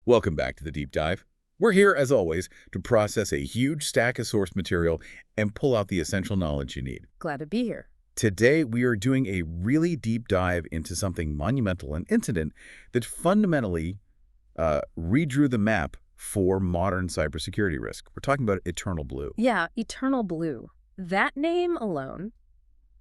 Welcome back to the Deep Dive. We're here, as always, to process a huge stack of source material and pull out the essential knowledge you need. Glad to be here. Today, we are doing a really deep dive into something monumental, an incident that fundamentally redrew the map for modern cybersecurity risk. We're talking about EternalBlue. Yeah, EternalBlue. That name alone,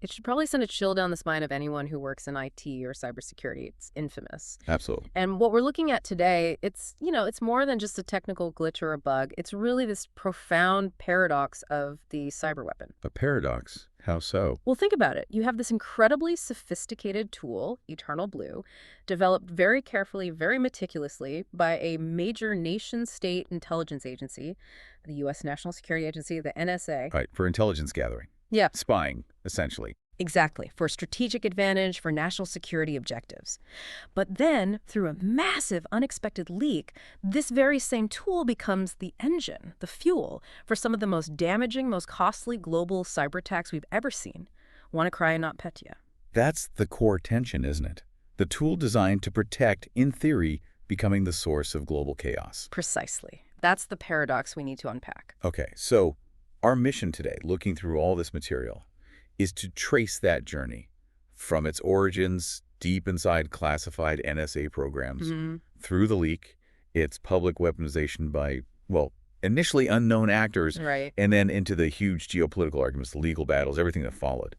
it should probably send a chill down the spine of anyone who works in IT or cybersecurity. It's infamous. Absolutely. And what we're looking at today, it's more than just a technical glitch or a bug. It's really this profound paradox of the cyber weapon. A paradox? How so? Well, think about it. You have this incredibly sophisticated tool, EternalBlue, developed very carefully, very meticulously by a major nation-state intelligence agency, the U.S. National Security Agency, the NSA. Right, for intelligence gathering. Yeah. Spying, essentially. Exactly, for strategic advantage, for national security objectives. But then, through a massive, unexpected leak, this very same tool becomes the engine, the fuel, for some of the most damaging, most costly global cyber attacks we've ever seen. WannaCry and NotPetya. That's the core tension, isn't it? The tool designed to protect, in theory, becoming the source of global chaos. Precisely. That's the paradox we need to unpack. Okay, so our mission today, looking through all this material, is to trace that journey from its origins deep inside classified NSA programs, through the leak, its public weaponization by, well, initially unknown actors, Right. and then into the huge geopolitical arguments, the legal battles, everything that followed.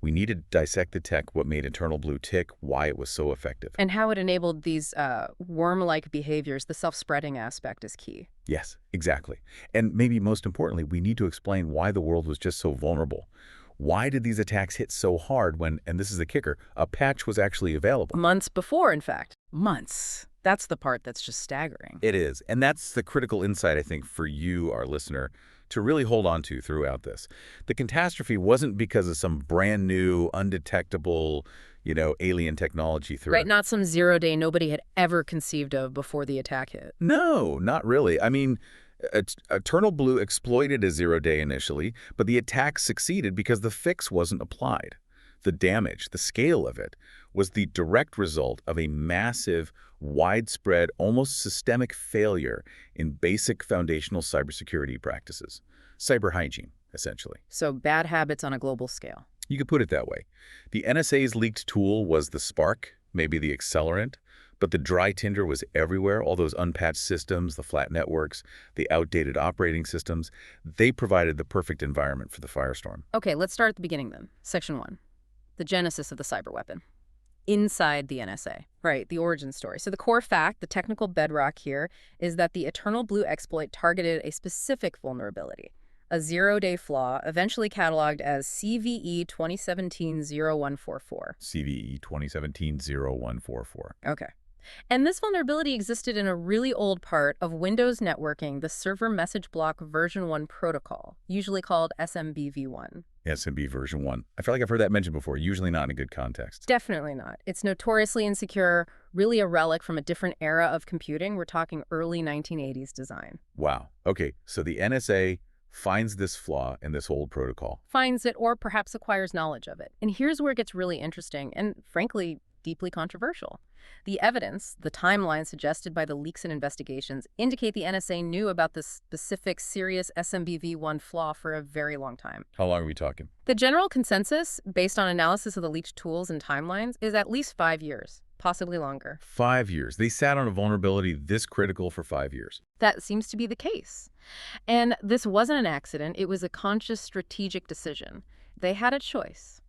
We need to dissect the tech, what made EternalBlue tick, why it was so effective. And how it enabled these worm-like behaviors, the self-spreading aspect is key. Yes, exactly. And maybe most importantly, we need to explain why the world was just so vulnerable. Why did these attacks hit so hard when, and this is the kicker, a patch was actually available? Months before, in fact. Months. That's the part that's just staggering. It is. And that's the critical insight, I think, for you, our listener, to really hold on to throughout this. The catastrophe wasn't because of some brand new, undetectable, alien technology threat. Right, not some zero-day nobody had ever conceived of before the attack hit. No, not really. I mean, EternalBlue exploited a zero-day initially, but the attack succeeded because the fix wasn't applied. The damage, the scale of it, was the direct result of a massive, widespread, almost systemic failure in basic foundational cybersecurity practices. Cyber hygiene, essentially. So bad habits on a global scale. You could put it that way. The NSA's leaked tool was the spark, maybe the accelerant, but the dry tinder was everywhere. All those unpatched systems, the flat networks, the outdated operating systems, they provided the perfect environment for the firestorm. Okay, let's start at the beginning then. Section 1. The genesis of the cyber weapon. Inside the NSA. Right, the origin story. So the core fact, the technical bedrock here, is that the EternalBlue exploit targeted a specific vulnerability, a zero-day flaw eventually cataloged as CVE 2017-0144. CVE 2017-0144. Okay. And this vulnerability existed in a really old part of Windows networking, the Server Message Block version 1 protocol, usually called SMBv1. SMB version 1. I feel like I've heard that mentioned before, usually not in a good context. Definitely not. It's notoriously insecure, really a relic from a different era of computing. We're talking early 1980s design. Wow. Okay, so the NSA finds this flaw in this old protocol. Finds it or perhaps acquires knowledge of it. And here's where it gets really interesting and, frankly, deeply controversial. The evidence, the timeline suggested by the leaks and investigations, indicate the NSA knew about this specific serious SMBv1 flaw for a very long time. How long are we talking? The general consensus, based on analysis of the leaked tools and timelines, is at least 5 years, possibly longer. 5 years. They sat on a vulnerability this critical for 5 years. That seems to be the case. And this wasn't an accident. It was a conscious strategic decision. They had a choice.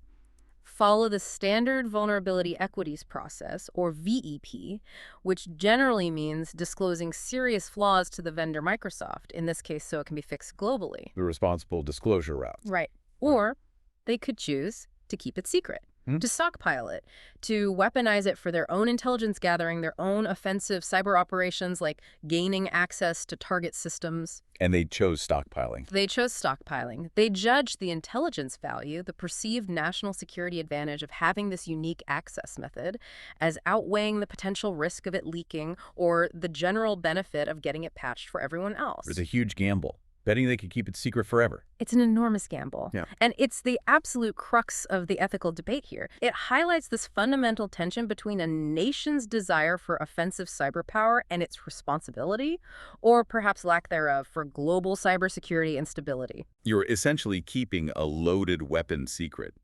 Follow the standard vulnerability equities process, or VEP, which generally means disclosing serious flaws to the vendor Microsoft, in this case so it can be fixed globally. The responsible disclosure route. Right. Or they could choose to keep it secret, to stockpile it, to weaponize it for their own intelligence gathering, their own offensive cyber operations like gaining access to target systems. And they chose stockpiling. They chose stockpiling. They judged the intelligence value, the perceived national security advantage of having this unique access method, as outweighing the potential risk of it leaking or the general benefit of getting it patched for everyone else. It's a huge gamble. betting they could keep it secret forever. It's an enormous gamble. Yeah. And it's the absolute crux of the ethical debate here. It highlights this fundamental tension between a nation's desire for offensive cyber power and its responsibility, or perhaps lack thereof, for global cybersecurity and stability. You're essentially keeping a loaded weapon secret,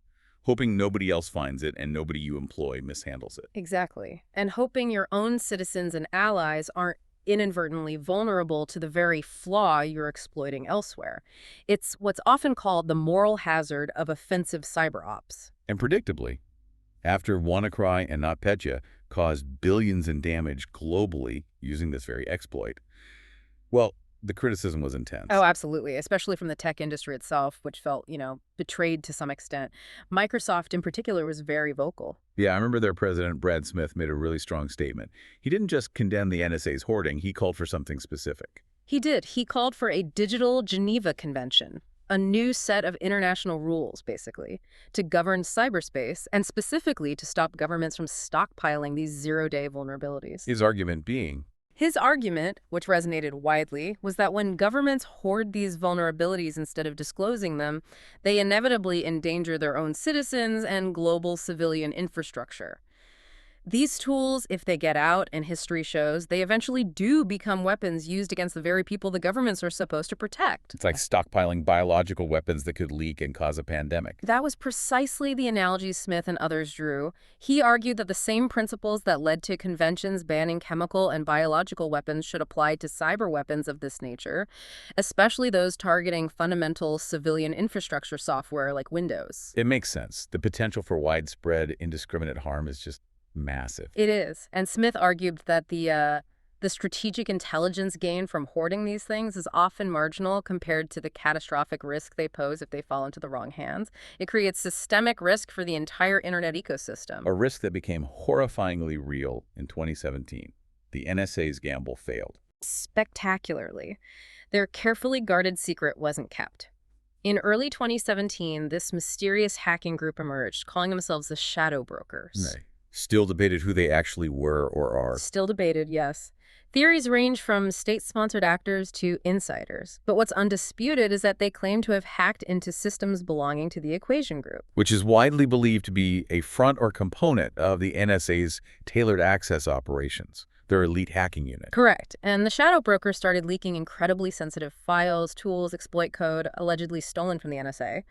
hoping nobody else finds it and nobody you employ mishandles it. Exactly. And hoping your own citizens and allies aren't inadvertently vulnerable to the very flaw you're exploiting elsewhere. It's what's often called the moral hazard of offensive cyber ops. And predictably, after WannaCry and NotPetya caused billions in damage globally using this very exploit, well, the criticism was intense. Oh, absolutely, especially from the tech industry itself, which felt, betrayed to some extent. Microsoft in particular was very vocal. Yeah, I remember their president, Brad Smith, made a really strong statement. He didn't just condemn the NSA's hoarding, he called for something specific. He did. He called for a digital Geneva Convention, a new set of international rules, basically, to govern cyberspace and specifically to stop governments from stockpiling these zero-day vulnerabilities. His argument being, His argument, which resonated widely, was that when governments hoard these vulnerabilities instead of disclosing them, they inevitably endanger their own citizens and global civilian infrastructure. These tools, if they get out, and history shows, they eventually do become weapons used against the very people the governments are supposed to protect. it's like stockpiling biological weapons that could leak and cause a pandemic. That was precisely the analogy Smith and others drew. He argued that the same principles that led to conventions banning chemical and biological weapons should apply to cyber weapons of this nature, especially those targeting fundamental civilian infrastructure software like Windows. It makes sense. The potential for widespread, indiscriminate harm is just massive. It is. And Smith argued that the strategic intelligence gain from hoarding these things is often marginal compared to the catastrophic risk they pose if they fall into the wrong hands. It creates systemic risk for the entire internet ecosystem. A risk that became horrifyingly real in 2017. The NSA's gamble failed. Spectacularly. Their carefully guarded secret wasn't kept. In early 2017, this mysterious hacking group emerged, calling themselves the Shadow Brokers. Right. Still debated who they actually were or are. Still debated, yes. Theories range from state-sponsored actors to insiders. But what's undisputed is that they claim to have hacked into systems belonging to the Equation Group. Which is widely believed to be a front or component of the NSA's tailored access operations, their elite hacking unit. Correct. And the Shadow Broker started leaking incredibly sensitive files, tools, exploit code, allegedly stolen from the NSA.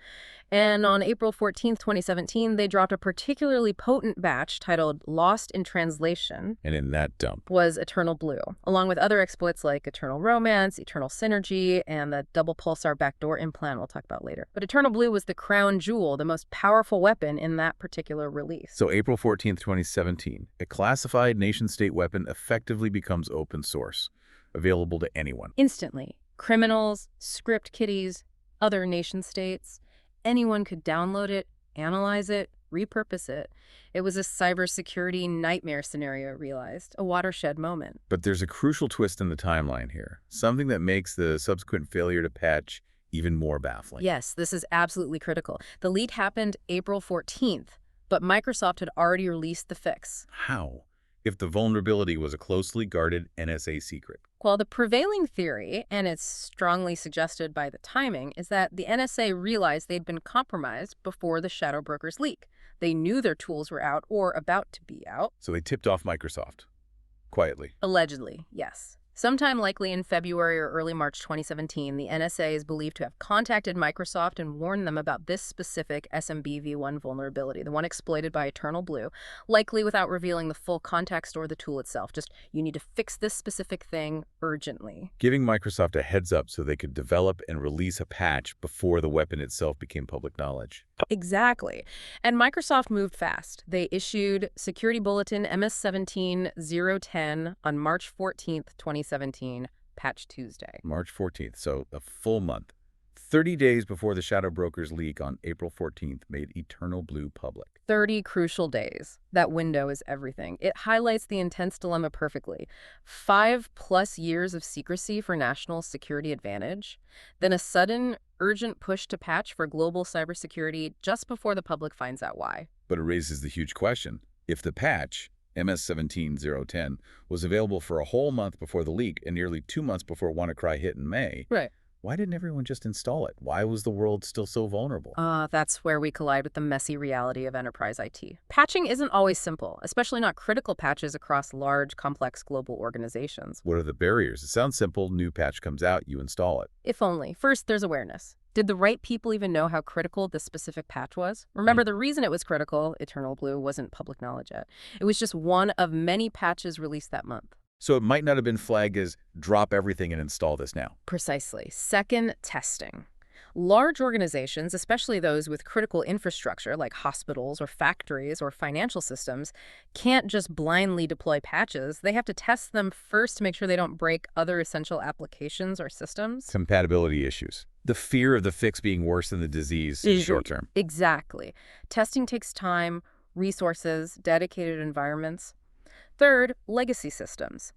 And on April 14th, 2017, they dropped a particularly potent batch titled Lost in Translation. And in that dump Was EternalBlue, along with other exploits like Eternal Romance, Eternal Synergy, and the double pulsar backdoor implant we'll talk about later. But EternalBlue was the crown jewel, the most powerful weapon in that particular release. So April 14th, 2017, a classified nation-state weapon effectively becomes open source, available to anyone. Instantly. Criminals, script kiddies, other nation states. Anyone could download it, analyze it, repurpose it. It was a cybersecurity nightmare scenario realized, a watershed moment. But there's a crucial twist in the timeline here, something that makes the subsequent failure to patch even more baffling. Yes, this is absolutely critical. The leak happened April 14th, but Microsoft had already released the fix. How? If the vulnerability was a closely guarded NSA secret. Well, the prevailing theory, and it's strongly suggested by the timing, is that the NSA realized they'd been compromised before the Shadow Brokers leak. They knew their tools were out or about to be out. So they tipped off Microsoft. Quietly. Allegedly, yes. Sometime likely in February or early March 2017, the NSA is believed to have contacted Microsoft and warned them about this specific SMB-v1 vulnerability, the one exploited by EternalBlue, likely without revealing the full context or the tool itself. Just, you need to fix this specific thing urgently. Giving Microsoft a heads up so they could develop and release a patch before the weapon itself became public knowledge. Exactly. And Microsoft moved fast. They issued Security Bulletin MS-17-010 on March 14th, 2017, Patch Tuesday. March 14th, so a full month. 30 days before the Shadow Brokers leak on April 14th made EternalBlue public. 30 crucial days. That window is everything. It highlights the intense dilemma perfectly. 5+ years of secrecy for national security advantage, then a sudden, urgent push to patch for global cybersecurity just before the public finds out why. But it raises the huge question. If the patch, MS-17-010, was available for a whole month before the leak and nearly 2 months before WannaCry hit in May, Right. Why didn't everyone just install it? Why was the world still so vulnerable? That's where we collide with the messy reality of enterprise IT. Patching isn't always simple, especially not critical patches across large, complex global organizations. What are the barriers? It sounds simple. New patch comes out, you install it. If only. First, there's awareness. Did the right people even know how critical this specific patch was? Remember, the reason it was critical, EternalBlue, wasn't public knowledge yet. It was just one of many patches released that month. So it might not have been flagged as drop everything and install this now. Precisely. Second, testing. Large organizations, especially those with critical infrastructure like hospitals or factories or financial systems, can't just blindly deploy patches. They have to test them first to make sure they don't break other essential applications or systems. Compatibility issues. The fear of the fix being worse than the disease short term. Exactly. Testing takes time, resources, dedicated environments. Third, legacy systems.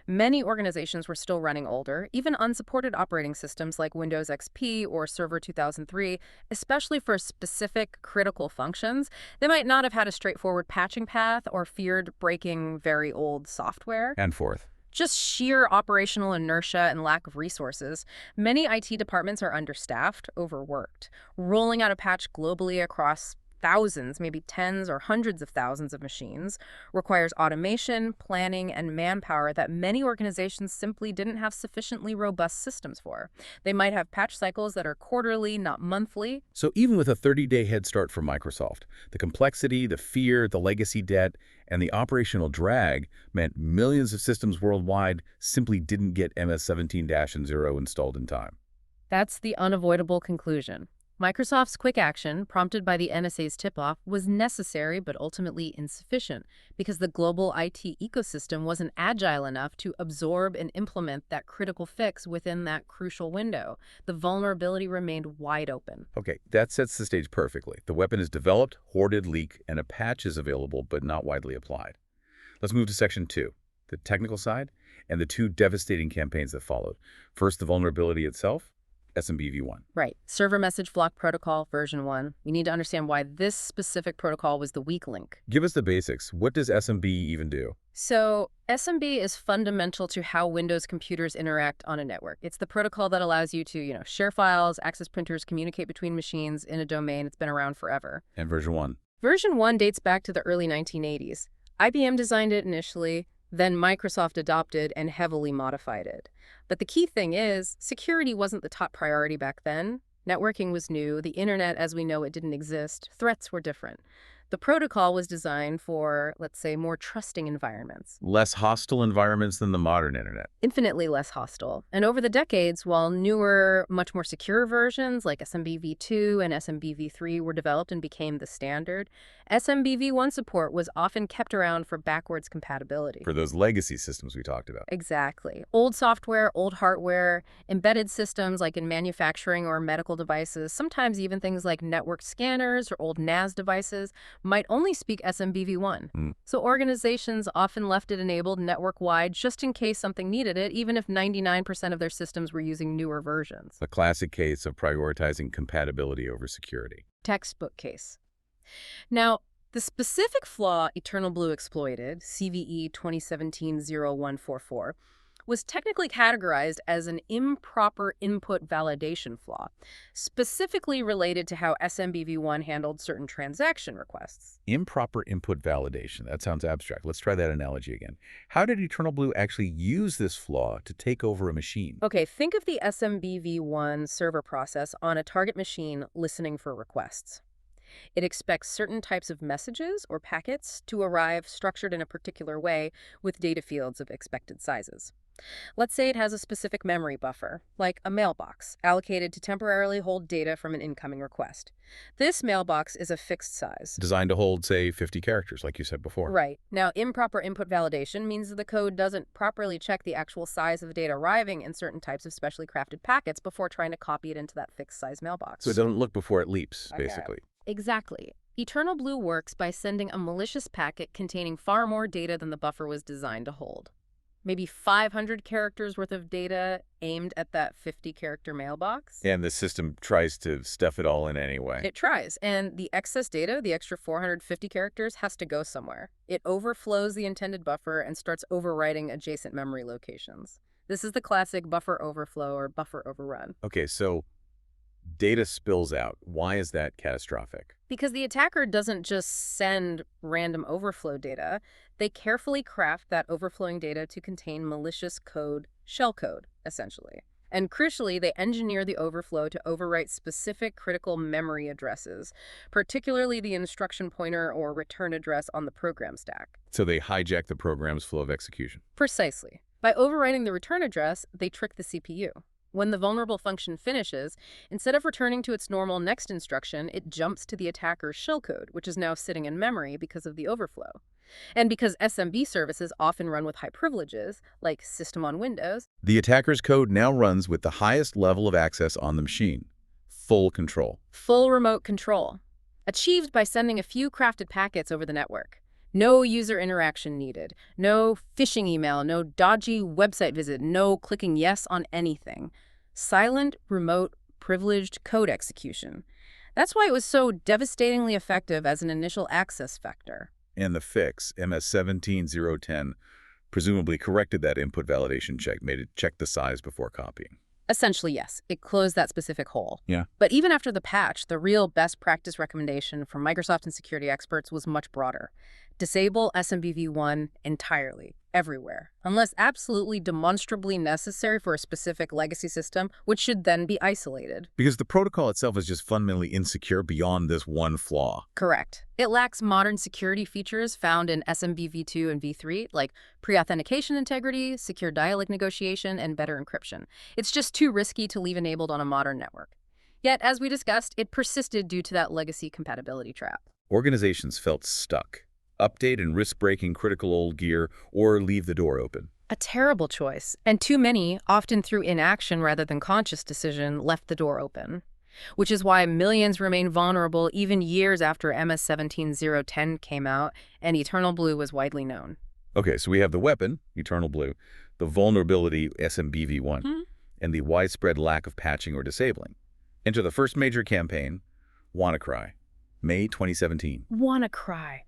Many organizations were still running older, even unsupported operating systems like Windows XP or Server 2003, especially for specific critical functions. They might not have had a straightforward patching path or feared breaking very old software. And fourth. Just sheer operational inertia and lack of resources. Many IT departments are understaffed, overworked. Rolling out a patch globally across thousands, maybe tens or hundreds of thousands of machines, requires automation, planning, and manpower that many organizations simply didn't have sufficiently robust systems for. They might have patch cycles that are quarterly, not monthly. So even with a 30-day head start for Microsoft, the complexity, the fear, the legacy debt, and the operational drag meant millions of systems worldwide simply didn't get MS-17-0 installed in time. That's the unavoidable conclusion. Microsoft's quick action, prompted by the NSA's tip-off, was necessary but ultimately insufficient because the global IT ecosystem wasn't agile enough to absorb and implement that critical fix within that crucial window. The vulnerability remained wide open. Okay, that sets the stage perfectly. The weapon is developed, hoarded, leaked, and a patch is available but not widely applied. Let's move to Section 2, the technical side, and the two devastating campaigns that followed. First, the vulnerability itself. SMBv1. Right. Server Message Block Protocol, version 1. We need to understand why this specific protocol was the weak link. Give us the basics. What does SMB even do? So SMB is fundamental to how Windows computers interact on a network. It's the protocol that allows you to, share files, access printers, communicate between machines in a domain. It's been around forever. And version 1? Version 1 dates back to the early 1980s. IBM designed it initially, then Microsoft adopted and heavily modified it. But the key thing is, security wasn't the top priority back then. Networking was new. The internet as we know it didn't exist. Threats were different. The protocol was designed for, let's say, more trusting environments. Less hostile environments than the modern internet. Infinitely less hostile. And over the decades, while newer, much more secure versions like SMBv2 and SMBv3 were developed and became the standard, SMBv1 support was often kept around for backwards compatibility. For those legacy systems we talked about. Exactly. Old software, old hardware, embedded systems like in manufacturing or medical devices, sometimes even things like network scanners or old NAS devices, might only speak SMBv1. So organizations often left it enabled network-wide just in case something needed it, even if 99% of their systems were using newer versions. A classic case of prioritizing compatibility over security. Textbook case. Now, the specific flaw EternalBlue exploited, CVE 2017-0144, was technically categorized as an improper input validation flaw, specifically related to how SMBv1 handled certain transaction requests. Improper input validation. That sounds abstract. Let's try that analogy again. How did EternalBlue actually use this flaw to take over a machine? Okay, think of the SMBv1 server process on a target machine listening for requests. It expects certain types of messages or packets to arrive structured in a particular way with data fields of expected sizes. Let's say it has a specific memory buffer, like a mailbox, allocated to temporarily hold data from an incoming request. This mailbox is a fixed size. Designed to hold, say, 50 characters, like you said before. Right. Now, improper input validation means that the code doesn't properly check the actual size of the data arriving in certain types of specially crafted packets before trying to copy it into that fixed size mailbox. So it doesn't look before it leaps, basically. Exactly. EternalBlue works by sending a malicious packet containing far more data than the buffer was designed to hold. Maybe 500 characters worth of data aimed at that 50-character mailbox. And the system tries to stuff it all in anyway. It tries, and the excess data, the extra 450 characters, has to go somewhere. It overflows the intended buffer and starts overwriting adjacent memory locations. This is the classic buffer overflow or buffer overrun. Okay, so data spills out. Why is that catastrophic? Because the attacker doesn't just send random overflow data, they carefully craft that overflowing data to contain malicious code, shellcode, essentially. And crucially, they engineer the overflow to overwrite specific critical memory addresses, particularly the instruction pointer or return address on the program stack. So they hijack the program's flow of execution. Precisely. By overwriting the return address, they trick the CPU. When the vulnerable function finishes, instead of returning to its normal next instruction, it jumps to the attacker's shellcode, which is now sitting in memory because of the overflow. And because SMB services often run with high privileges, like System on Windows, The attacker's code now runs with the highest level of access on the machine. Full control. full remote control, achieved by sending a few crafted packets over the network. No user interaction needed, no phishing email, no dodgy website visit, no clicking yes on anything. Silent, remote, privileged code execution. That's why it was so devastatingly effective as an initial access vector. And the fix, MS-17010, presumably corrected that input validation check, made it check the size before copying. Essentially, yes, it closed that specific hole. Yeah. But even after the patch, the real best practice recommendation from Microsoft and security experts was much broader. Disable SMBv1 entirely, everywhere, unless absolutely demonstrably necessary for a specific legacy system, which should then be isolated. Because the protocol itself is just fundamentally insecure beyond this one flaw. Correct. It lacks modern security features found in SMBv2 and v3, like pre-authentication integrity, secure dialect negotiation, and better encryption. It's just too risky to leave enabled on a modern network. Yet, as we discussed, it persisted due to that legacy compatibility trap. Organizations felt stuck. Update and risk-breaking critical old gear, or leave the door open. A terrible choice, and too many, often through inaction rather than conscious decision, left the door open. Which is why millions remain vulnerable even years after MS-17010 came out and EternalBlue was widely known. Okay, so we have the weapon, EternalBlue, the vulnerability, SMBv1, and the widespread lack of patching or disabling. Enter the first major campaign, WannaCry, May 2017. WannaCry.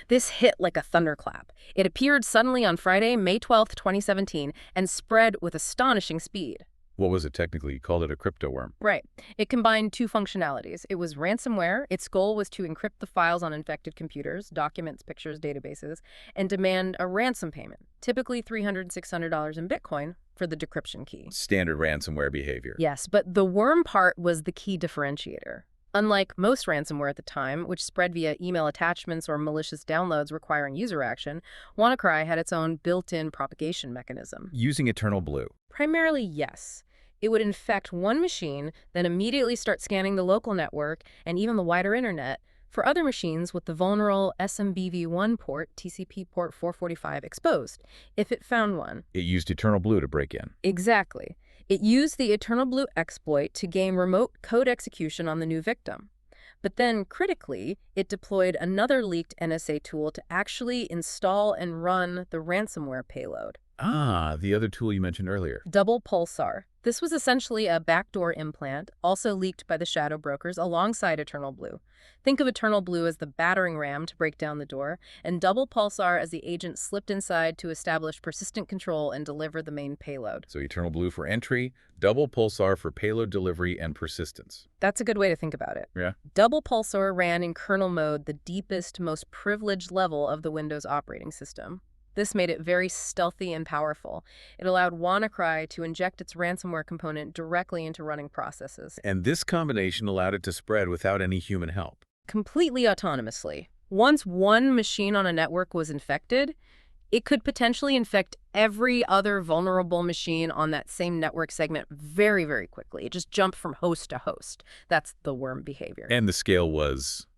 This hit like a thunderclap. It appeared suddenly on Friday, May 12, 2017, and spread with astonishing speed. What was it technically? You called it a crypto worm. Right. It combined two functionalities. It was ransomware. Its goal was to encrypt the files on infected computers, documents, pictures, databases, and demand a ransom payment, typically $300, $600 in Bitcoin, for the decryption key. Standard ransomware behavior. Yes, but the worm part was the key differentiator. Unlike most ransomware at the time, which spread via email attachments or malicious downloads requiring user action, WannaCry had its own built-in propagation mechanism. Using EternalBlue. Primarily, yes. It would infect one machine, then immediately start scanning the local network and even the wider internet for other machines with the vulnerable SMBv1 port, TCP port 445, exposed, if it found one. It used EternalBlue to break in. Exactly. It used the EternalBlue exploit to gain remote code execution on the new victim. But then, critically, it deployed another leaked NSA tool to actually install and run the ransomware payload. Ah, the other tool you mentioned earlier. Double Pulsar. This was essentially a backdoor implant, also leaked by the shadow brokers alongside EternalBlue. Think of EternalBlue as the battering ram to break down the door, and Double Pulsar as the agent slipped inside to establish persistent control and deliver the main payload. So EternalBlue for entry, Double Pulsar for payload delivery and persistence. That's a good way to think about it. Yeah. Double Pulsar ran in kernel mode, the deepest, most privileged level of the Windows operating system. This made it very stealthy and powerful. It allowed WannaCry to inject its ransomware component directly into running processes. And this combination allowed it to spread without any human help. Completely autonomously. Once one machine on a network was infected, it could potentially infect every other vulnerable machine on that same network segment very, very quickly. It just jumped from host to host. That's the worm behavior. And the scale was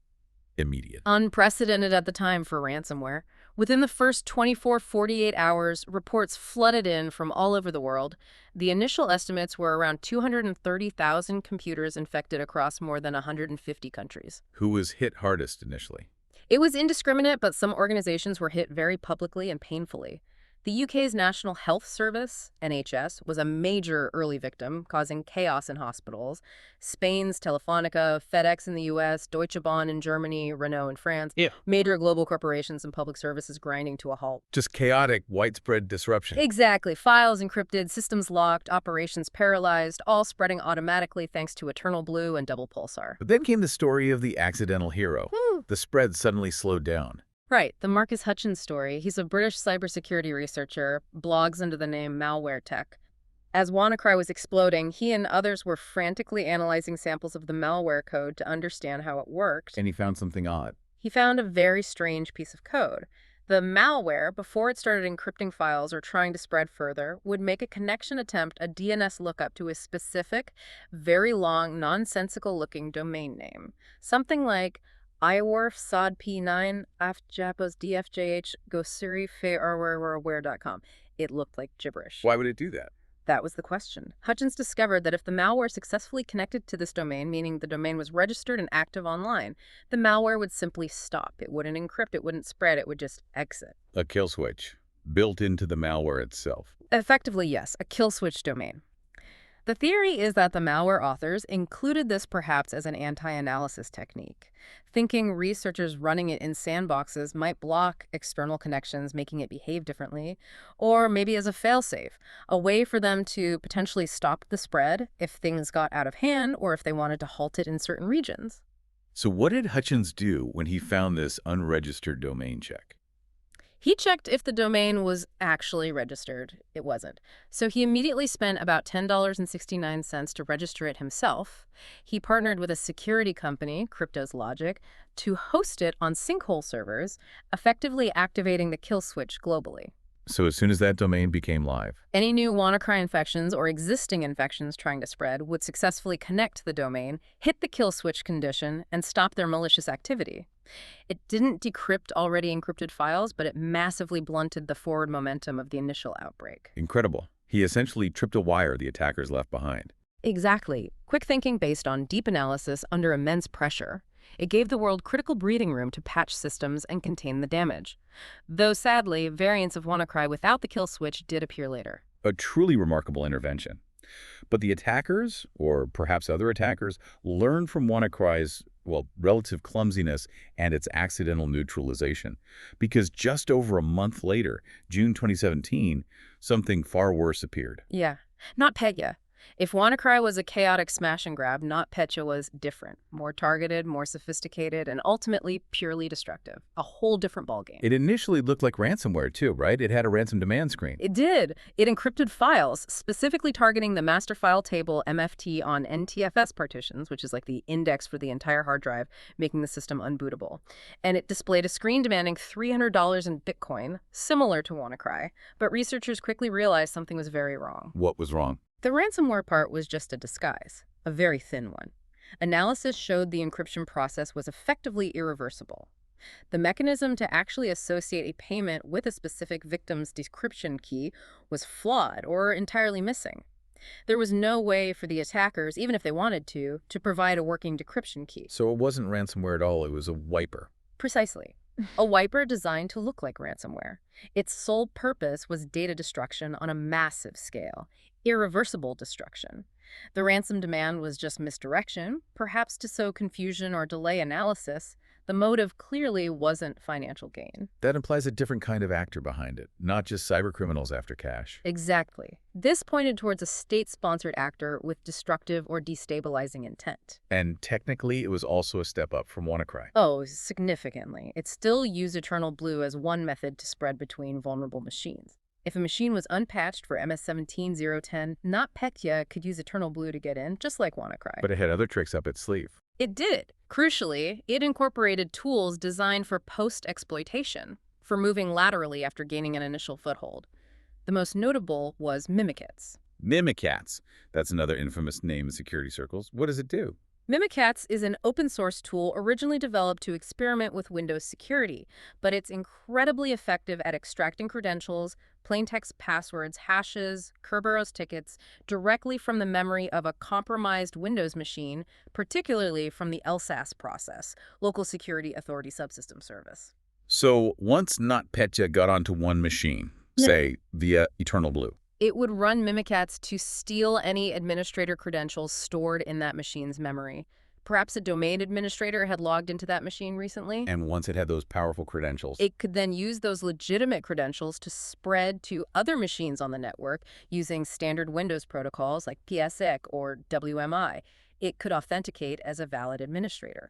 immediate. Unprecedented at the time for ransomware. Within the first 48 hours, reports flooded in from all over the world. The initial estimates were around 230,000 computers infected across more than 150 countries. Who was hit hardest initially? It was indiscriminate, but some organizations were hit very publicly and painfully. The UK's National Health Service, NHS, was a major early victim, causing chaos in hospitals. Spain's Telefonica, FedEx in the US, Deutsche Bahn in Germany, Renault in France, Yeah. major global corporations and public services grinding to a halt. Just chaotic, widespread disruption. Exactly. Files encrypted, systems locked, operations paralyzed, all spreading automatically thanks to EternalBlue and double pulsar. But then came the story of the accidental hero. The spread suddenly slowed down. Right, the Marcus Hutchins story. He's a British cybersecurity researcher, blogs under the name Malware Tech. As WannaCry was exploding, he and others were frantically analyzing samples of the malware code to understand how it worked. And he found something odd. He found a very strange piece of code. The malware, before it started encrypting files or trying to spread further, would make a connection attempt, a DNS lookup to a specific, very long, nonsensical-looking domain name. Something like iWorf sod P9 afjapos dfjh gosuri fearware.com. It looked like gibberish. Why would it do that? That was the question. Hutchins discovered that if the malware successfully connected to this domain, meaning the domain was registered and active online, the malware would simply stop. It wouldn't encrypt, it wouldn't spread, it would just exit. A kill switch, built into the malware itself. Effectively, yes, a kill switch domain. The theory is that the malware authors included this perhaps as an anti-analysis technique, thinking researchers running it in sandboxes might block external connections, making it behave differently, or maybe as a failsafe, a way for them to potentially stop the spread if things got out of hand or if they wanted to halt it in certain regions. So what did Hutchins do when he found this unregistered domain check? He checked if the domain was actually registered. It wasn't. So he immediately spent about $10.69 to register it himself. He partnered with a security company, Crypto's Logic, to host it on sinkhole servers, effectively activating the kill switch globally. So as soon as that domain became live, Any new WannaCry infections or existing infections trying to spread would successfully connect to the domain, hit the kill switch condition, and stop their malicious activity. It didn't decrypt already encrypted files, but it massively blunted the forward momentum of the initial outbreak. incredible. He essentially tripped a wire the attackers left behind. Exactly. Quick thinking based on deep analysis under immense pressure. It gave the world critical breathing room to patch systems and contain the damage. Though sadly, variants of WannaCry without the kill switch did appear later. A truly remarkable intervention. But the attackers, or perhaps other attackers, learned from WannaCry's, relative clumsiness and its accidental neutralization. Because just over a month later, June 2017, something far worse appeared. Yeah. NotPetya. If WannaCry was a chaotic smash and grab, NotPetya was different. More targeted, more sophisticated, and ultimately purely destructive. A whole different ballgame. It initially looked like ransomware too, right? It had a ransom demand screen. It did. It encrypted files, specifically targeting the master file table MFT on NTFS partitions, which is like the index for the entire hard drive, making the system unbootable. And it displayed a screen demanding $300 in Bitcoin, similar to WannaCry, but researchers quickly realized something was very wrong. What was wrong? The ransomware part was just a disguise, a very thin one. Analysis showed the encryption process was effectively irreversible. The mechanism to actually associate a payment with a specific victim's decryption key was flawed or entirely missing. There was no way for the attackers, even if they wanted to provide a working decryption key. So it wasn't ransomware at all, it was a wiper. Precisely. A wiper designed to look like ransomware. Its sole purpose was data destruction on a massive scale, irreversible destruction. The ransom demand was just misdirection, perhaps to sow confusion or delay analysis. The motive clearly wasn't financial gain. That implies a different kind of actor behind it, not just cybercriminals after cash. Exactly. This pointed towards a state-sponsored actor with destructive or destabilizing intent. And technically, it was also a step up from WannaCry. Oh, significantly. It still used EternalBlue as one method to spread between vulnerable machines. If a machine was unpatched for MS-17.010, NotPetya could use EternalBlue to get in, just like WannaCry. But it had other tricks up its sleeve. It did. Crucially, it incorporated tools designed for post-exploitation, for moving laterally after gaining an initial foothold. The most notable was Mimikatz. Mimikatz. That's another infamous name in security circles. What does it do? Mimikatz is an open-source tool originally developed to experiment with Windows security, but it's incredibly effective at extracting credentials, plaintext passwords, hashes, Kerberos tickets directly from the memory of a compromised Windows machine, particularly from the LSAS process, Local Security Authority Subsystem Service. So once NotPetya got onto one machine, say, via EternalBlue. It would run Mimikatz to steal any administrator credentials stored in that machine's memory. Perhaps a domain administrator had logged into that machine recently. And once it had those powerful credentials, It could then use those legitimate credentials to spread to other machines on the network using standard Windows protocols like PSEC or WMI. It could authenticate as a valid administrator.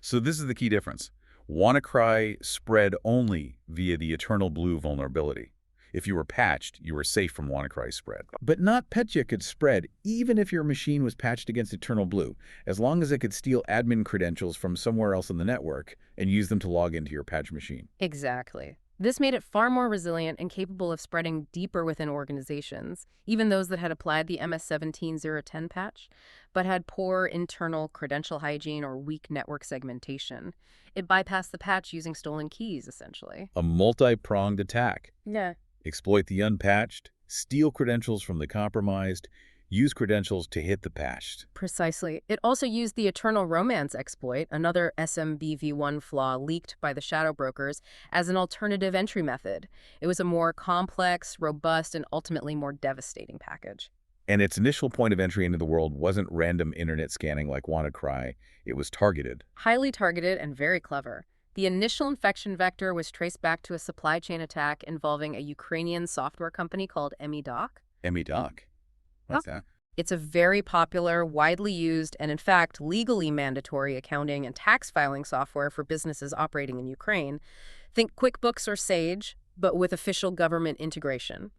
So this is the key difference. WannaCry spread only via the EternalBlue vulnerability. If you were patched, you were safe from WannaCry's spread. But NotPetya could spread even if your machine was patched against EternalBlue, as long as it could steal admin credentials from somewhere else in the network and use them to log into your patched machine. Exactly. This made it far more resilient and capable of spreading deeper within organizations, even those that had applied the MS-17010 patch, but had poor internal credential hygiene or weak network segmentation. It bypassed the patch using stolen keys, essentially. A multi-pronged attack. Yeah. Exploit the unpatched, steal credentials from the compromised, use credentials to hit the patched. Precisely. It also used the Eternal Romance exploit, another SMBv1 flaw leaked by the shadow brokers, as an alternative entry method. It was a more complex, robust, and ultimately more devastating package. And its initial point of entry into the world wasn't random internet scanning like WannaCry. It was targeted. Highly targeted and very clever. The initial infection vector was traced back to a supply chain attack involving a Ukrainian software company called EmiDoc. EmiDoc? What's that? It's a very popular, widely used, and in fact, legally mandatory accounting and tax filing software for businesses operating in Ukraine. Think QuickBooks or Sage, but with official government integration.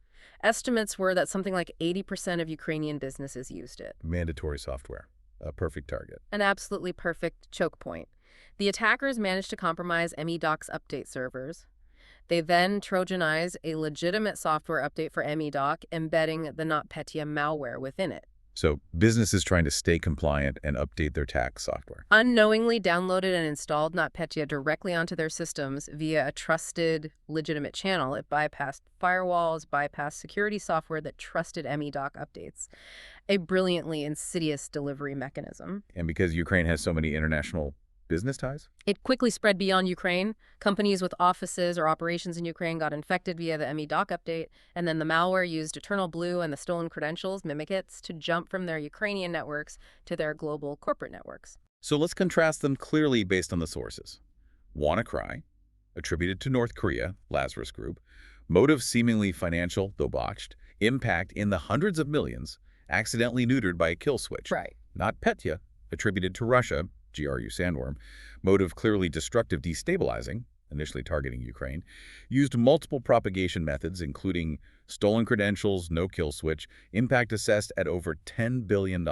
Estimates were that something like 80% of Ukrainian businesses used it. Mandatory software. A perfect target. An absolutely perfect choke point. The attackers managed to compromise EmiDoc's update servers. They then Trojanized a legitimate software update for EmiDoc, embedding the NotPetya malware within it. So businesses trying to stay compliant and update their tax software. Unknowingly downloaded and installed NotPetya directly onto their systems via a trusted, legitimate channel. It bypassed firewalls, bypassed security software that trusted EmiDoc updates. A brilliantly insidious delivery mechanism. And because Ukraine has so many international business ties? It quickly spread beyond Ukraine. Companies with offices or operations in Ukraine got infected via the EmiDoc update, and then the malware used EternalBlue and the stolen credentials, Mimikatz, to jump from their Ukrainian networks to their global corporate networks. So let's contrast them clearly based on the sources. WannaCry, attributed to North Korea, Lazarus Group, motive seemingly financial, though botched, impact in the hundreds of millions, accidentally neutered by a kill switch. Right. NotPetya, attributed to Russia, GRU Sandworm, motive clearly destructive destabilizing, initially targeting Ukraine, used multiple propagation methods, including stolen credentials, no kill switch, impact assessed at over $10 billion.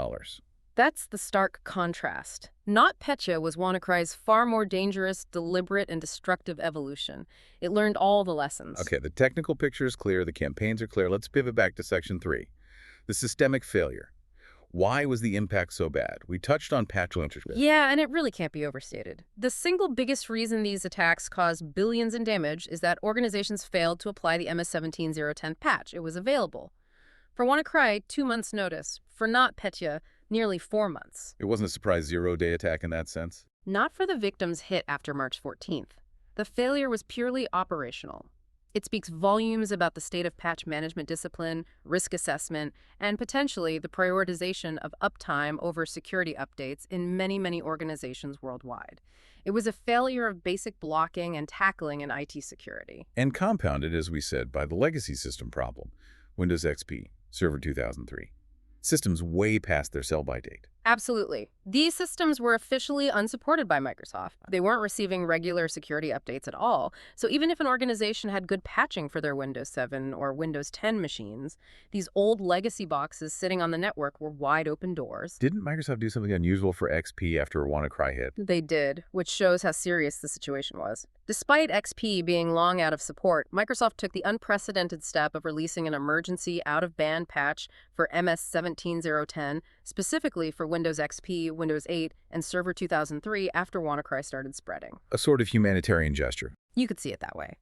That's the stark contrast. NotPetya was WannaCry's far more dangerous, deliberate, and destructive evolution. It learned all the lessons. Okay, the technical picture is clear, the campaigns are clear. Let's pivot back to Section 3. The systemic failure. Why was the impact so bad? We touched on patch launchers. Yeah, and it really can't be overstated. The single biggest reason these attacks caused billions in damage is that organizations failed to apply the MS-17010 patch. It was available. For WannaCry, 2 months' notice. For NotPetya, nearly 4 months. It wasn't a surprise zero-day attack in that sense? Not for the victims hit after March 14th. The failure was purely operational. It speaks volumes about the state of patch management discipline, risk assessment, and potentially the prioritization of uptime over security updates in many, many organizations worldwide. It was a failure of basic blocking and tackling in IT security. And compounded, as we said, by the legacy system problem. Windows XP, Server 2003. Systems way past their sell-by date. Absolutely. These systems were officially unsupported by Microsoft. They weren't receiving regular security updates at all. So even if an organization had good patching for their Windows 7 or Windows 10 machines, these old legacy boxes sitting on the network were wide open doors. Didn't Microsoft do something unusual for XP after WannaCry hit? They did, which shows how serious the situation was. Despite XP being long out of support, Microsoft took the unprecedented step of releasing an emergency out-of-band patch for MS-17010, specifically for Windows XP, Windows 8, and Server 2003 after WannaCry started spreading. A sort of humanitarian gesture. You could see it that way.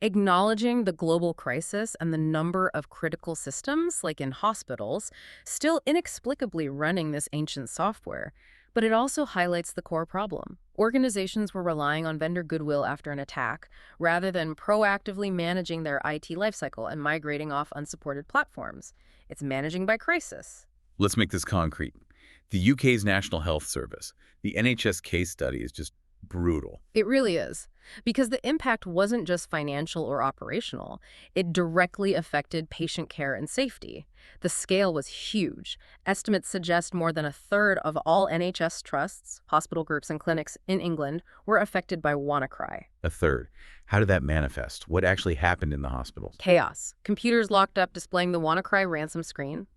Acknowledging the global crisis and the number of critical systems, like in hospitals, still inexplicably running this ancient software. But it also highlights the core problem. Organizations were relying on vendor goodwill after an attack, rather than proactively managing their IT lifecycle and migrating off unsupported platforms. It's managing by crisis. Let's make this concrete. The UK's National Health Service, the NHS case study, is just brutal. It really is. Because the impact wasn't just financial or operational, it directly affected patient care and safety. The scale was huge. Estimates suggest more than a third of all NHS trusts, hospital groups, and clinics in England were affected by WannaCry. A third. How did that manifest? What actually happened in the hospitals? Chaos. Computers locked up displaying the WannaCry ransom screen.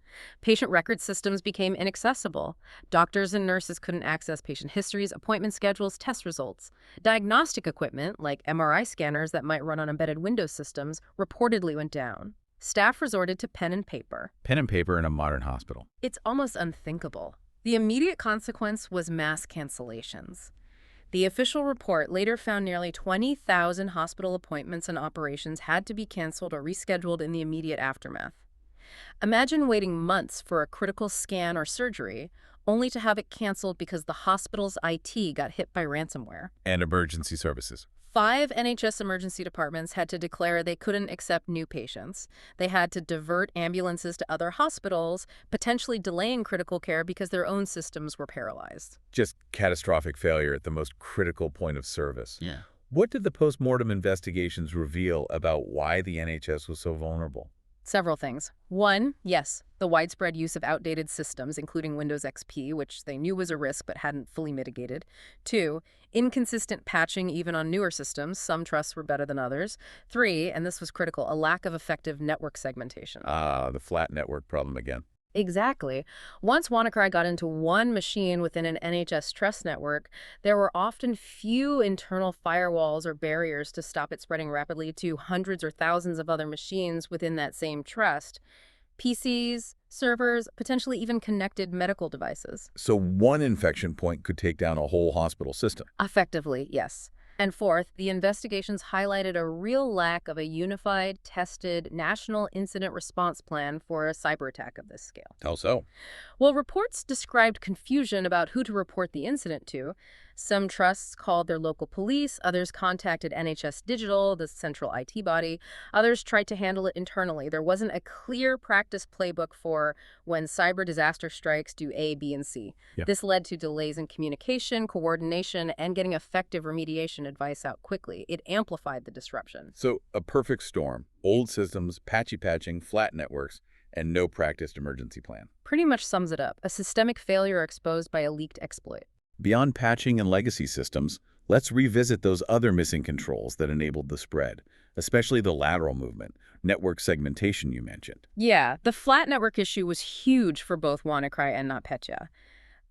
Patient record systems became inaccessible. Doctors and nurses couldn't access patient histories, appointment schedules, test results. Diagnostic equipment, like MRI scanners that might run on embedded Windows systems, reportedly went down. Staff resorted to pen and paper. Pen and paper in a modern hospital. It's almost unthinkable. The immediate consequence was mass cancellations. The official report later found nearly 20,000 hospital appointments and operations had to be canceled or rescheduled in the immediate aftermath. Imagine waiting months for a critical scan or surgery, only to have it canceled because the hospital's IT got hit by ransomware. And emergency services. 5 NHS emergency departments had to declare they couldn't accept new patients. They had to divert ambulances to other hospitals, potentially delaying critical care because their own systems were paralyzed. Just catastrophic failure at the most critical point of service. Yeah. What did the post-mortem investigations reveal about why the NHS was so vulnerable? Several things. 1, yes, the widespread use of outdated systems, including Windows XP, which they knew was a risk but hadn't fully mitigated. 2, inconsistent patching even on newer systems. Some trusts were better than others. 3, and this was critical, a lack of effective network segmentation. The flat network problem again. Exactly. Once WannaCry got into one machine within an NHS trust network, there were often few internal firewalls or barriers to stop it spreading rapidly to hundreds or thousands of other machines within that same trust. PCs, servers, potentially even connected medical devices. So one infection point could take down a whole hospital system. Effectively, yes. And 4th, the investigations highlighted a real lack of a unified, tested, national incident response plan for a cyber attack of this scale. How so? Well, reports described confusion about who to report the incident to. Some trusts called their local police, others contacted NHS Digital, the central IT body, others tried to handle it internally. There wasn't a clear practice playbook for when cyber disaster strikes, do A, B, and C. Yeah. This led to delays in communication, coordination, and getting effective remediation advice out quickly. It amplified the disruption. So a perfect storm. Old systems, patchy patching, flat networks, and no practiced emergency plan. Pretty much sums it up. A systemic failure exposed by a leaked exploit. Beyond patching and legacy systems, let's revisit those other missing controls that enabled the spread, especially the lateral movement, network segmentation you mentioned. Yeah, the flat network issue was huge for both WannaCry and NotPetya.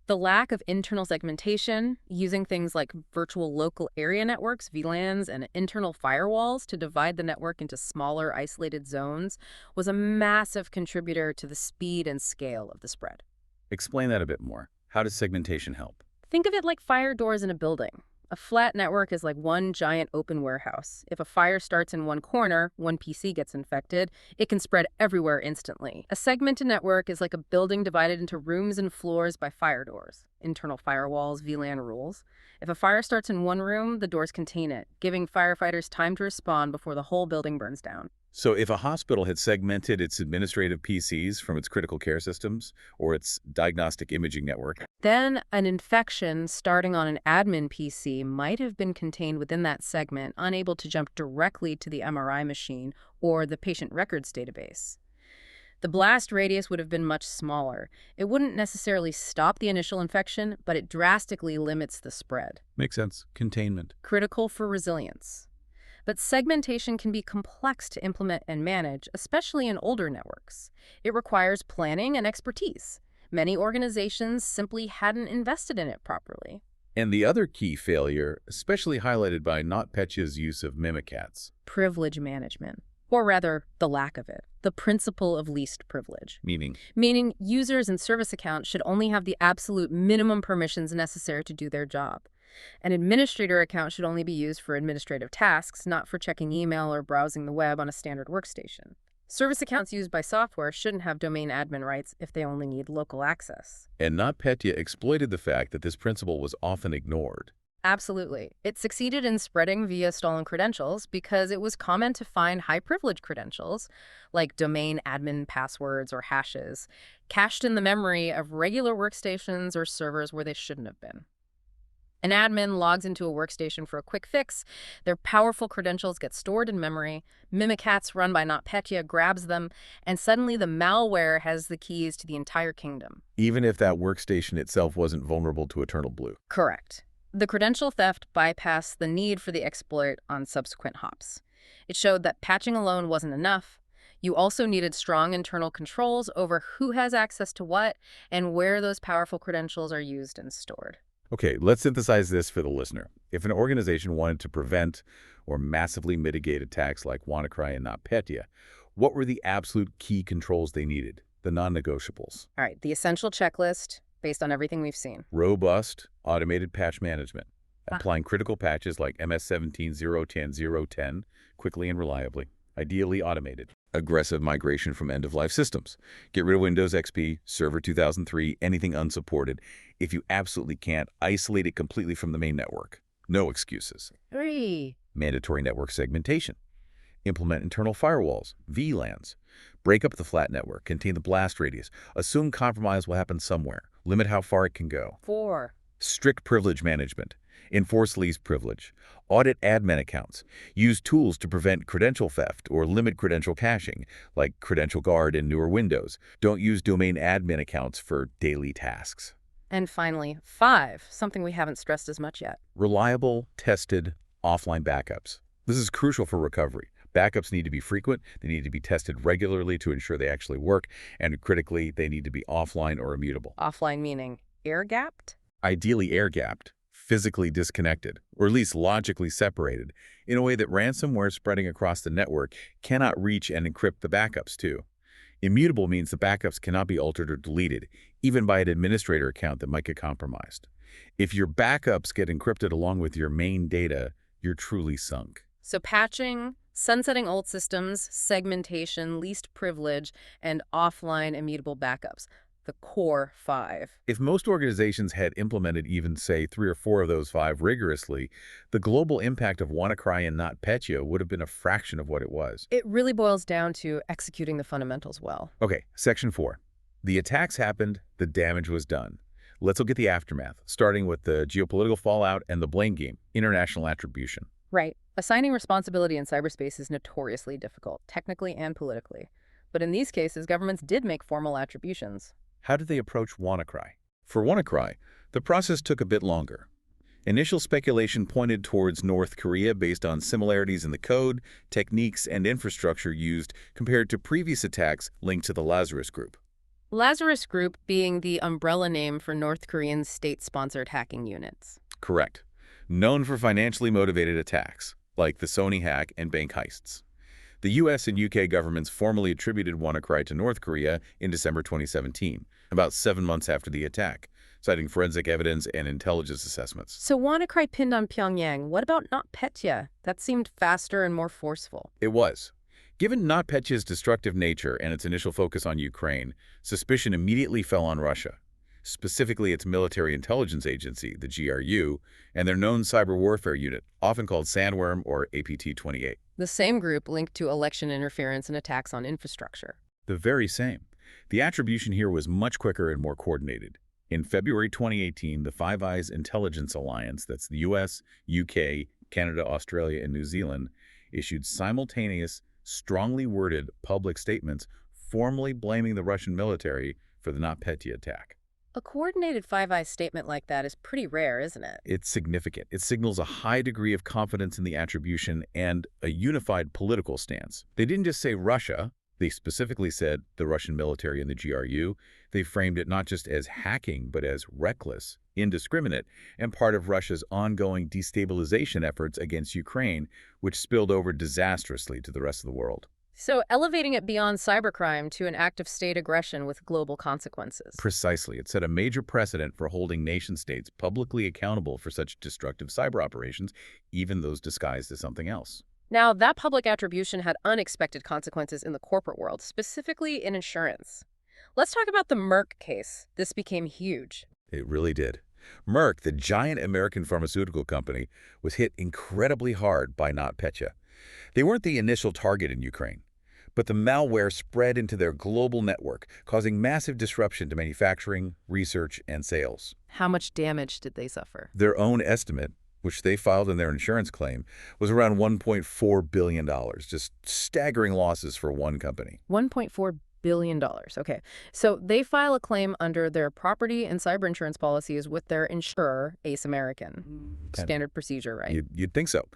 The lack of internal segmentation, using things like virtual local area networks, VLANs, and internal firewalls to divide the network into smaller, isolated zones, was a massive contributor to the speed and scale of the spread. Explain that a bit more. How does segmentation help? Think of it like fire doors in a building. A flat network is like one giant open warehouse. If a fire starts in one corner, one PC gets infected, it can spread everywhere instantly. A segmented network is like a building divided into rooms and floors by fire doors, internal firewalls, VLAN rules. If a fire starts in one room, the doors contain it, giving firefighters time to respond before the whole building burns down. So if a hospital had segmented its administrative PCs from its critical care systems or its diagnostic imaging network, then an infection starting on an admin PC might have been contained within that segment, unable to jump directly to the MRI machine or the patient records database. The blast radius would have been much smaller. It wouldn't necessarily stop the initial infection, but it drastically limits the spread. makes sense, containment. Critical for resilience. But segmentation can be complex to implement and manage, especially in older networks. It requires planning and expertise. Many organizations simply hadn't invested in it properly. And the other key failure, especially highlighted by NotPetya's use of mimikatz. Privilege management. Or rather, the lack of it. The principle of least privilege. Meaning users and service accounts should only have the absolute minimum permissions necessary to do their job. An administrator account should only be used for administrative tasks, not for checking email or browsing the web on a standard workstation. Service accounts used by software shouldn't have domain admin rights if they only need local access. And NotPetya exploited the fact that this principle was often ignored. Absolutely. It succeeded in spreading via stolen credentials because it was common to find high-privilege credentials, like domain admin passwords or hashes, cached in the memory of regular workstations or servers where they shouldn't have been. An admin logs into a workstation for a quick fix. Their powerful credentials get stored in memory. Mimikatz run by NotPetya grabs them, and suddenly the malware has the keys to the entire kingdom. Even if that workstation itself wasn't vulnerable to EternalBlue. Correct. The credential theft bypassed the need for the exploit on subsequent hops. It showed that patching alone wasn't enough. You also needed strong internal controls over who has access to what and where those powerful credentials are used and stored. Okay, let's synthesize this for the listener. If an organization wanted to prevent or massively mitigate attacks like WannaCry and NotPetya, what were the absolute key controls they needed, the non-negotiables? All right, the essential checklist based on everything we've seen. Robust, automated patch management, applying critical patches like MS-17, 010, 010, quickly and reliably, ideally automated. Aggressive migration from end-of-life systems. Get rid of Windows XP, Server 2003, anything unsupported. If you absolutely can't, isolate it completely from the main network. No excuses. 3. Mandatory network segmentation. Implement internal firewalls, VLANs. Break up the flat network, contain the blast radius. Assume compromise will happen somewhere. Limit how far it can go. 4. Strict privilege management. Enforce least privilege. Audit admin accounts. Use tools to prevent credential theft or limit credential caching, like Credential Guard in newer Windows. Don't use domain admin accounts for daily tasks. And finally, 5, something we haven't stressed as much yet. Reliable, tested, offline backups. This is crucial for recovery. Backups need to be frequent, they need to be tested regularly to ensure they actually work, and critically, they need to be offline or immutable. Offline meaning air-gapped? Ideally air-gapped, physically disconnected, or at least logically separated, in a way that ransomware spreading across the network cannot reach and encrypt the backups too. Immutable means the backups cannot be altered or deleted, even by an administrator account that might get compromised. If your backups get encrypted along with your main data, you're truly sunk. So patching, sunsetting old systems, segmentation, least privilege, and offline immutable backups. The core 5. If most organizations had implemented even, say, 3 or 4 of those 5 rigorously, the global impact of WannaCry and NotPetya would have been a fraction of what it was. It really boils down to executing the fundamentals well. Okay, Section 4. The attacks happened, the damage was done. Let's look at the aftermath, starting with the geopolitical fallout and the blame game, international attribution. Right. Assigning responsibility in cyberspace is notoriously difficult, technically and politically. But in these cases, governments did make formal attributions. How did they approach WannaCry? For WannaCry, the process took a bit longer. Initial speculation pointed towards North Korea based on similarities in the code, techniques, and infrastructure used compared to previous attacks linked to the Lazarus Group. Lazarus Group being the umbrella name for North Korean state-sponsored hacking units. Correct. Known for financially motivated attacks, like the Sony hack and bank heists. The US and UK governments formally attributed WannaCry to North Korea in December 2017, about 7 months after the attack, citing forensic evidence and intelligence assessments. So WannaCry pinned on Pyongyang. What about NotPetya? That seemed faster and more forceful. It was. Given NotPetya's destructive nature and its initial focus on Ukraine, suspicion immediately fell on Russia, specifically its military intelligence agency, the GRU, and their known cyber warfare unit, often called Sandworm or APT-28. The same group linked to election interference and attacks on infrastructure. The very same. The attribution here was much quicker and more coordinated. In February 2018, the Five Eyes Intelligence Alliance, that's the US, UK, Canada, Australia, and New Zealand, issued simultaneous, strongly worded public statements formally blaming the Russian military for the NotPetya attack. A coordinated Five Eyes statement like that is pretty rare, isn't it? It's significant. It signals a high degree of confidence in the attribution and a unified political stance. They didn't just say Russia. They specifically said the Russian military and the GRU. They framed it not just as hacking, but as reckless, indiscriminate, and part of Russia's ongoing destabilization efforts against Ukraine, which spilled over disastrously to the rest of the world. So elevating it beyond cybercrime to an act of state aggression with global consequences. Precisely. It set a major precedent for holding nation-states publicly accountable for such destructive cyber operations, even those disguised as something else. Now, that public attribution had unexpected consequences in the corporate world, specifically in insurance. Let's talk about the Merck case. This became huge. It really did. Merck, the giant American pharmaceutical company, was hit incredibly hard by NotPetya. They weren't the initial target in Ukraine, but the malware spread into their global network, causing massive disruption to manufacturing, research, and sales. How much damage did they suffer? Their own estimate, which they filed in their insurance claim, was around $1.4 billion, just staggering losses for one company. $1.4 billion. Okay. So they file a claim under their property and cyber insurance policies with their insurer, Ace American. Standard procedure, right? You'd think so.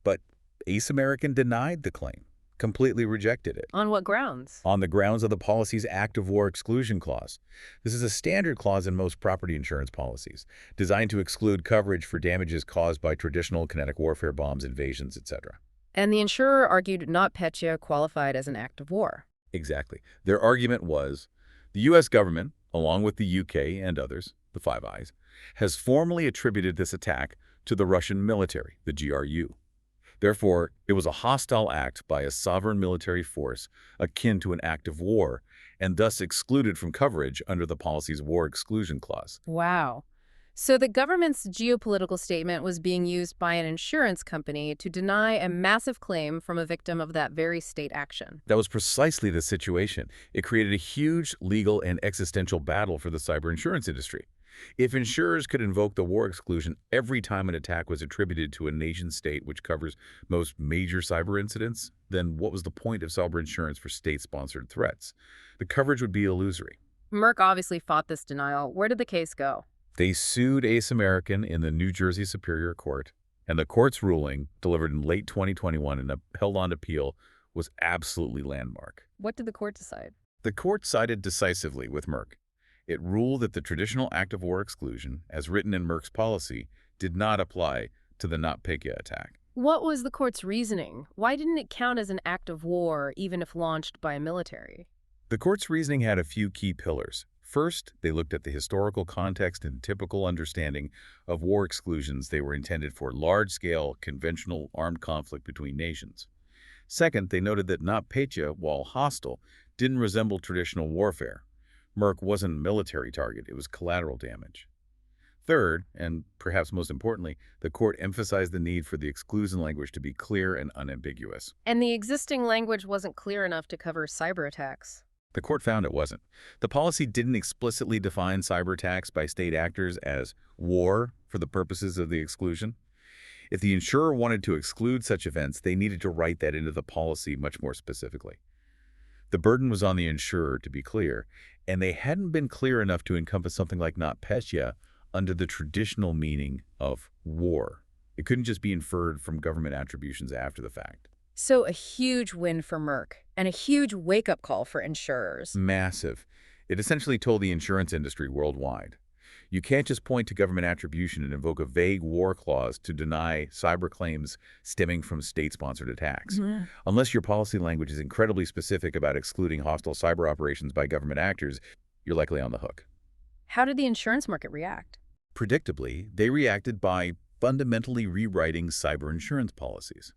But Ace American denied the claim, completely rejected it. On what grounds? On the grounds of the policy's act of war exclusion clause. This is a standard clause in most property insurance policies, designed to exclude coverage for damages caused by traditional kinetic warfare bombs, invasions, etc. And the insurer argued NotPetya qualified as an act of war. Exactly. Their argument was the U.S. government, along with the U.K. and others, the Five Eyes, has formally attributed this attack to the Russian military, the GRU. Therefore, it was a hostile act by a sovereign military force akin to an act of war, and thus excluded from coverage under the policy's war exclusion clause. Wow. So the government's geopolitical statement was being used by an insurance company to deny a massive claim from a victim of that very state action. That was precisely the situation. It created a huge legal and existential battle for the cyber insurance industry. If insurers could invoke the war exclusion every time an attack was attributed to a nation-state which covers most major cyber incidents, then what was the point of cyber insurance for state-sponsored threats? The coverage would be illusory. Merck obviously fought this denial. Where did the case go? They sued Ace American in the New Jersey Superior Court, and the court's ruling, delivered in late 2021 and held on appeal, was absolutely landmark. What did the court decide? The court sided decisively with Merck. It ruled that the traditional act of war exclusion, as written in Merck's policy, did not apply to the NotPetya attack. What was the court's reasoning? Why didn't it count as an act of war, even if launched by a military? The court's reasoning had a few key pillars. First, they looked at the historical context and typical understanding of war exclusions. They were intended for large-scale, conventional armed conflict between nations. Second, they noted that NotPetya, while hostile, didn't resemble traditional warfare. Merck wasn't a military target, it was collateral damage. Third, and perhaps most importantly, the court emphasized the need for the exclusion language to be clear and unambiguous. And the existing language wasn't clear enough to cover cyber attacks. The court found it wasn't. The policy didn't explicitly define cyber attacks by state actors as war for the purposes of the exclusion. If the insurer wanted to exclude such events, they needed to write that into the policy much more specifically. The burden was on the insurer to be clear, and they hadn't been clear enough to encompass something like NotPetya under the traditional meaning of war. It couldn't just be inferred from government attributions after the fact. So a huge win for Merck, and a huge wake-up call for insurers. Massive. It essentially told the insurance industry worldwide, you can't just point to government attribution and invoke a vague war clause to deny cyber claims stemming from state-sponsored attacks. Unless your policy language is incredibly specific about excluding hostile cyber operations by government actors, you're likely on the hook. How did the insurance market react? Predictably, they reacted by fundamentally rewriting cyber insurance policies.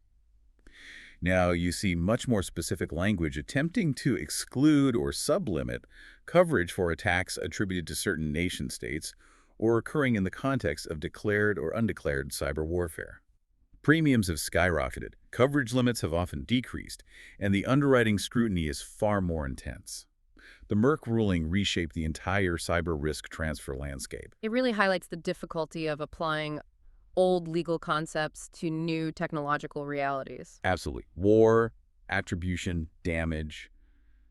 Now, you see much more specific language attempting to exclude or sublimit coverage for attacks attributed to certain nation-states or occurring in the context of declared or undeclared cyber warfare. Premiums have skyrocketed, coverage limits have often decreased, and the underwriting scrutiny is far more intense. The Merck ruling reshaped the entire cyber risk transfer landscape. It really highlights the difficulty of applying old legal concepts to new technological realities. Absolutely. War, attribution, damage,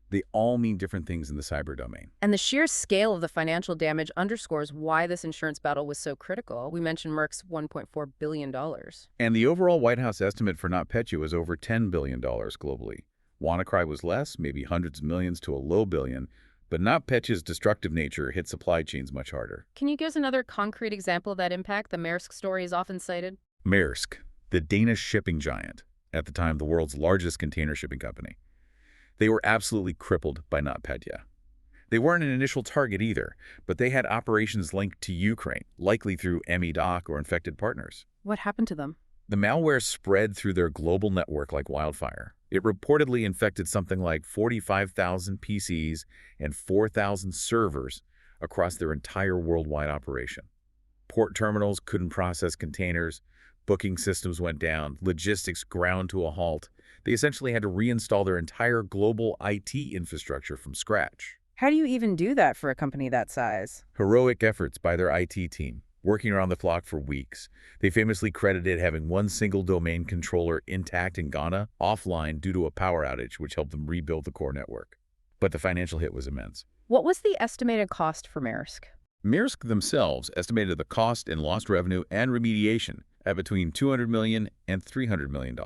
they all mean different things in the cyber domain. And the sheer scale of the financial damage underscores why this insurance battle was so critical. We mentioned Merck's $1.4 billion. And the overall White House estimate for NotPetya was over $10 billion globally. WannaCry was less, maybe hundreds of millions to a low billion, but NotPetya's destructive nature hit supply chains much harder. Can you give us another concrete example of that impact? The Maersk story is often cited. Maersk, the Danish shipping giant, at the time the world's largest container shipping company. They were absolutely crippled by NotPetya. They weren't an initial target either, but they had operations linked to Ukraine, likely through MEDOC or infected partners. What happened to them? The malware spread through their global network like wildfire. It reportedly infected something like 45,000 PCs and 4,000 servers across their entire worldwide operation. Port terminals couldn't process containers, booking systems went down, logistics ground to a halt. They essentially had to reinstall their entire global IT infrastructure from scratch. How do you even do that for a company that size? Heroic efforts by their IT team, working around the clock for weeks. They famously credited having one single domain controller intact in Ghana, offline due to a power outage, which helped them rebuild the core network. But the financial hit was immense. What was the estimated cost for Maersk? Maersk themselves estimated the cost in lost revenue and remediation at between $200 million and $300 million.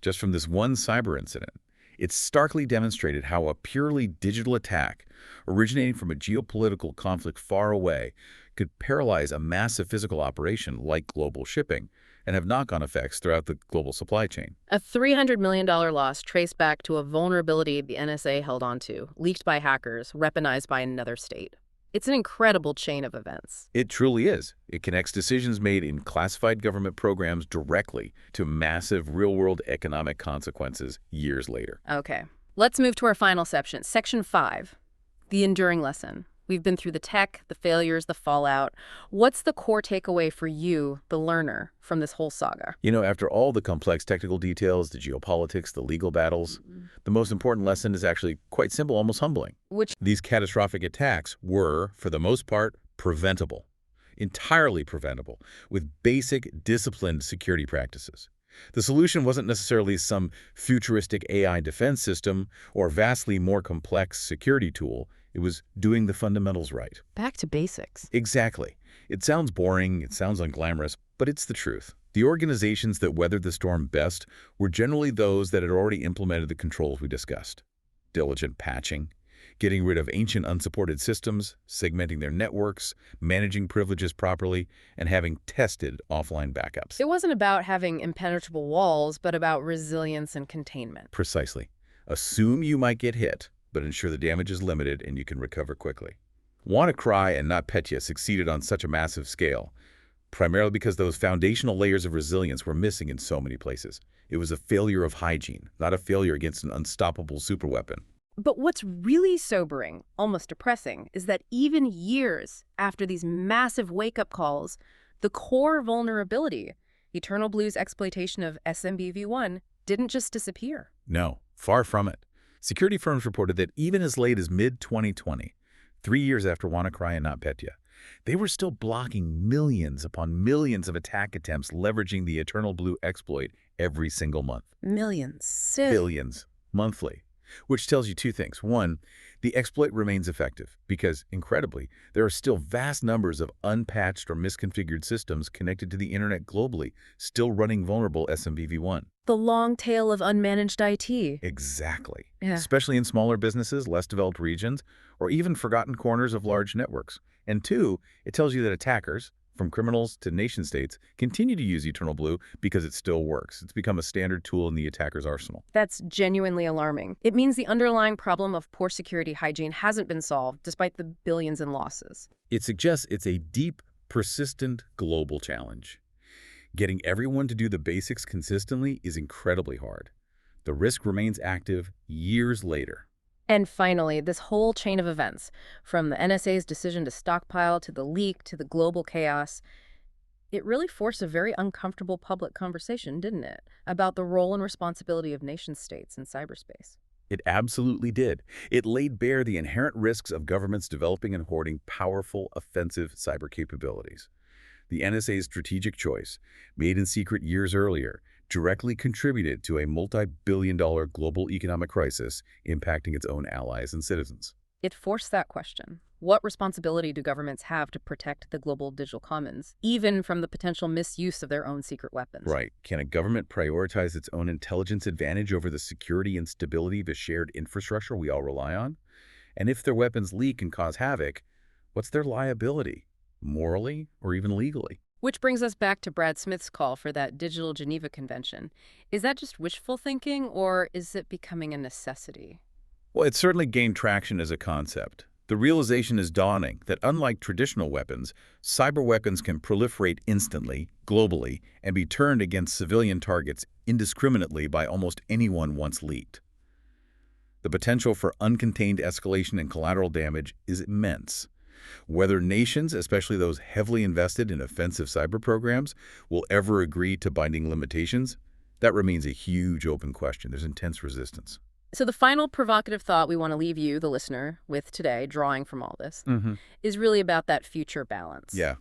Just from this one cyber incident, it starkly demonstrated how a purely digital attack, originating from a geopolitical conflict far away, could paralyze a massive physical operation like global shipping and have knock-on effects throughout the global supply chain. A $300 million loss traced back to a vulnerability the NSA held onto, leaked by hackers, weaponized by another state. It's an incredible chain of events. It truly is. It connects decisions made in classified government programs directly to massive real-world economic consequences years later. Okay, let's move to our final section, Section 5, the enduring lesson. We've been through the tech, the failures, the fallout. What's the core takeaway for you, the learner, from this whole saga? You know, after all the complex technical details, the geopolitics, the legal battles, the most important lesson is actually quite simple, almost humbling. These catastrophic attacks were, for the most part, preventable. Entirely preventable, with basic, disciplined security practices. The solution wasn't necessarily some futuristic AI defense system or vastly more complex security tool. It was doing the fundamentals right. Back to basics. Exactly. It sounds boring, it sounds unglamorous, but it's the truth. The organizations that weathered the storm best were generally those that had already implemented the controls we discussed. Diligent patching, getting rid of ancient unsupported systems, segmenting their networks, managing privileges properly, and having tested offline backups. It wasn't about having impenetrable walls, but about resilience and containment. Precisely. Assume you might get hit, but ensure the damage is limited and you can recover quickly. WannaCry and NotPetya succeeded on such a massive scale, primarily because those foundational layers of resilience were missing in so many places. It was a failure of hygiene, not a failure against an unstoppable superweapon. But what's really sobering, almost depressing, is that even years after these massive wake-up calls, the core vulnerability, EternalBlue's exploitation of SMBv1, didn't just disappear. No, far from it. Security firms reported that even as late as mid-2020, 3 years after WannaCry and NotPetya, they were still blocking millions upon millions of attack attempts leveraging the EternalBlue exploit every single month. Millions. Billions. Monthly. Which tells you two things. One, the exploit remains effective because, incredibly, there are still vast numbers of unpatched or misconfigured systems connected to the internet globally, still running vulnerable SMBv1. The long tail of unmanaged IT. Exactly. Yeah. Especially in smaller businesses, less developed regions, or even forgotten corners of large networks. And two, it tells you that attackers, from criminals to nation-states, continue to use EternalBlue because it still works. It's become a standard tool in the attacker's arsenal. That's genuinely alarming. It means the underlying problem of poor security hygiene hasn't been solved, despite the billions in losses. It suggests it's a deep, persistent global challenge. Getting everyone to do the basics consistently is incredibly hard. The risk remains active years later. And finally, this whole chain of events, from the NSA's decision to stockpile to the leak to the global chaos, it really forced a very uncomfortable public conversation, didn't it, about the role and responsibility of nation-states in cyberspace. It absolutely did. It laid bare the inherent risks of governments developing and hoarding powerful, offensive cyber capabilities. The NSA's strategic choice, made in secret years earlier, directly contributed to a multi-billion-dollar global economic crisis impacting its own allies and citizens. It forced that question. What responsibility do governments have to protect the global digital commons, even from the potential misuse of their own secret weapons? Right. Can a government prioritize its own intelligence advantage over the security and stability of the shared infrastructure we all rely on? And if their weapons leak and cause havoc, what's their liability, morally or even legally? Which brings us back to Brad Smith's call for that Digital Geneva Convention. Is that just wishful thinking, or is it becoming a necessity? Well, it certainly gained traction as a concept. The realization is dawning that unlike traditional weapons, cyber weapons can proliferate instantly, globally, and be turned against civilian targets indiscriminately by almost anyone once leaked. The potential for uncontained escalation and collateral damage is immense. Whether nations, especially those heavily invested in offensive cyber programs, will ever agree to binding limitations, that remains a huge open question. There's intense resistance. So the final provocative thought we want to leave you, the listener, with today, drawing from all this, is really about that future balance. Yeah.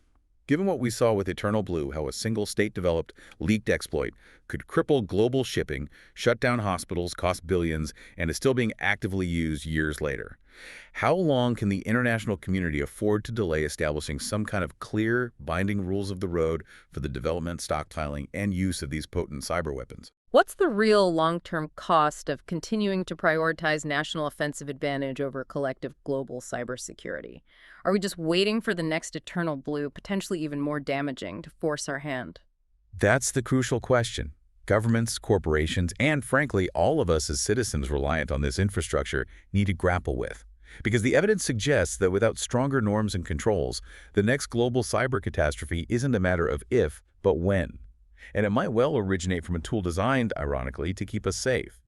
Given what we saw with EternalBlue, how a single state-developed, leaked exploit could cripple global shipping, shut down hospitals, cost billions, and is still being actively used years later. How long can the international community afford to delay establishing some kind of clear, binding rules of the road for the development, stockpiling, and use of these potent cyber weapons? What's the real long-term cost of continuing to prioritize national offensive advantage over collective global cybersecurity? Are we just waiting for the next EternalBlue, potentially even more damaging, to force our hand? That's the crucial question. Governments, corporations, and frankly, all of us as citizens reliant on this infrastructure need to grapple with. Because the evidence suggests that without stronger norms and controls, the next global cyber catastrophe isn't a matter of if, but when. And it might well originate from a tool designed, ironically, to keep us safe.